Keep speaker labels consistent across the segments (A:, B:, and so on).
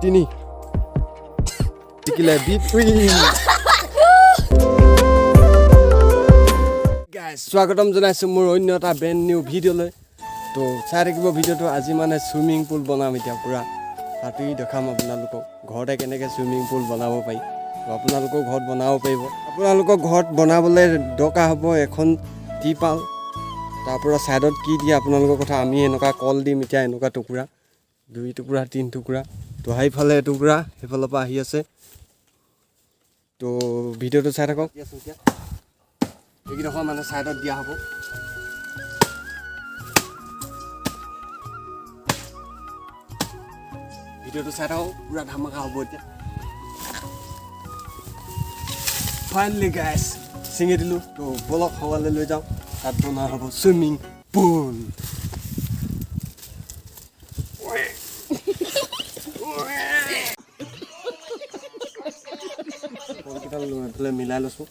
A: তিনি টিকিলে গাইজ স্বাগতম জনাইছোঁ মোৰ অন্য এটা ব্ৰেণ্ড নিউ ভিডিঅ'লৈ তো চাই থাকিব ভিডিঅ'টো আজি মানে চুইমিং পুল বনাম এতিয়া পূৰা সাঁতুৰি দেখাম আপোনালোকক ঘৰতে কেনেকৈ চুইমিং পুল বনাব পাৰি আপোনালোকেও ঘৰত বনাব পাৰিব আপোনালোকৰ ঘৰত বনাবলৈ দৰকাৰ হ'ব এখন টিপাল তাৰপৰা ছাইডত কি দিয়ে আপোনালোকৰ কথা আমি এনেকুৱা কল দিম এতিয়া এনেকুৱা টুকুৰা 2 টুকুৰা 3 টুকুৰা তো সেইফালে এটুকুৰা সেইফালৰ পৰা আহি আছে তো ভিডিঅ'টো চাই থাকক এইকেইডোখৰ মানে ছাইডত দিয়া হ'ব ভিডিঅ'টো চাই থাকক পূৰা ধামাকা হ'ব এতিয়া ফাইনেলি গাইজ ছিঙি দিলোঁ তো বলক সৱালে লৈ যাওঁ তাত বনোৱা হ'ব চুইমিং পুল বলকেইটা লৈ পেলাই মিলাই লৈছোঁ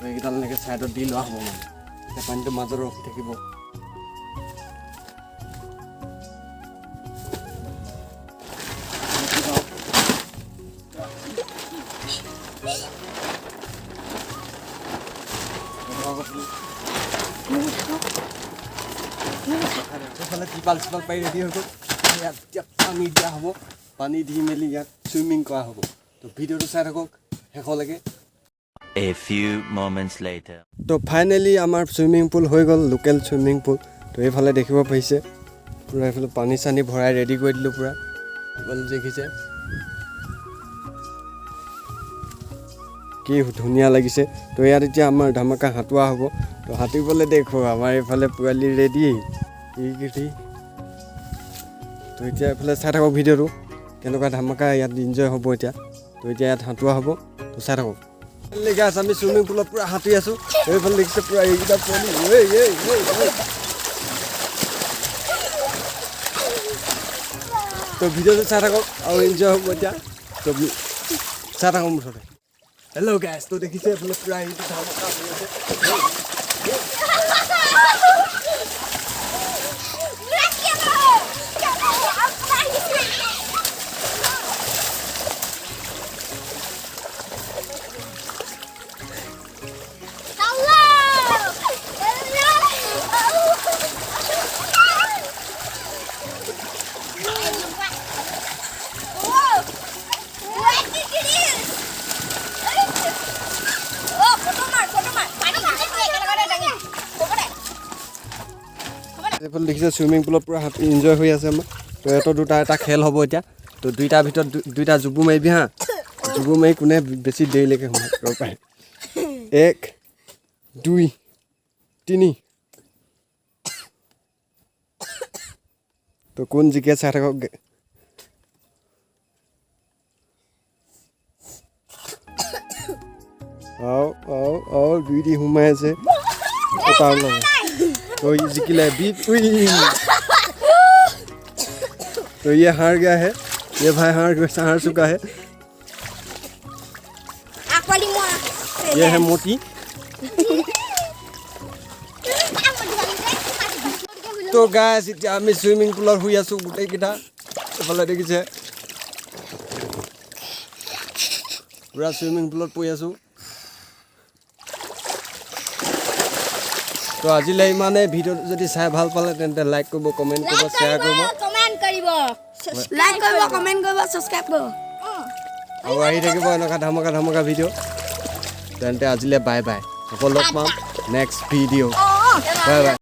A: এইকেইটা এনেকৈ ছাইডত দি লোৱা হ'ব মানে এতিয়া পানীটো মাজত ৰখি থাকিব সেইফালে টিপাল চিপাল পাৰি ৰেডি হৈ গ'ল ইয়াত এতিয়া পানী দিয়া হ'ব পানী দি মেলি ইয়াত চুইমিং কৰা হ'ব তো ভিডিঅ'টো চাই থাকক শেষলৈকে
B: A few moments later.
A: তো ফাইনেলি আমাৰ চুইমিং পুল হৈ গ'ল লোকেল চুইমিং পুল তো এইফালে দেখিব পাৰিছে পূৰা এইফালে পানী চানী ভৰাই ৰেডি কৰি দিলোঁ পূৰা এইফালে দেখিছে কি ধুনীয়া লাগিছে তো ইয়াত এতিয়া আমাৰ ধামাকা সাঁতোৰা হ'ব তো সাঁতুৰিবলৈ দেখো আমাৰ এইফালে পোৱালি ৰেডি এইকেইটি তো এতিয়া এইফালে চাই থাকক ভিডিঅ'টো কেনেকুৱা ধামাকা ইয়াত ইনজয় হ'ব এতিয়া তো এতিয়া ইয়াত সাঁতোৰা হ'ব তো চাই থাকক গাছ আমি চুইমিং পুলত পূৰা সাঁতুৰি আছোঁ এইফালে দেখিছে পূৰা এইকেইটা পোৱালি তো ভিডিঅ'টো চাই থাকক আৰু এনজয় হ'ব এতিয়া তো চাই থাকক মুঠতে হেল্ল' গাইজ তো দেখিছে এইফালে পূৰা এইটো ধামাকা হৈ আছে এইফালে দেখিছে চুইমিং পুলত পূৰা এনজয় হৈ আছে আমাৰ তো এটা দুটা এটা খেল হ'ব এতিয়া তো দুইটাৰ ভিতৰত দুইটা জুবু মাৰিবি হা জুবু মাৰি কোনে বেছি দেৰিলৈকে সোমাই কৰিব পাৰে 1 2 3 তো কোন জিকে চাই থাকক দুইটি সোমাই আছে তাৰ লগত तो ये जिकिला बीट तो ये हार गया है ये भाई हार चुका है ये है मोती तो गाइस এতিয়া আমি সুইমিং পুলত শুই আছো গোটেই কিটা এফালে দেখিছে পুৰা সুইমিং পুলত পৰি আছো তো আজিলৈ ইমানে ভিডিঅ' যদি চাই ভাল পালে তেন্তে লাইক কৰিব কমেণ্ট কৰিব শ্বেয়াৰ কৰিব ছাবস্ক্ৰাইব কৰিব আৰু আহি থাকিব এনেকুৱা ধামাকা ভিডিঅ' তেন্তে আজিলৈ বাই বাই আকৌ লগ পাম নেক্সট ভিডিঅ' বাই বাই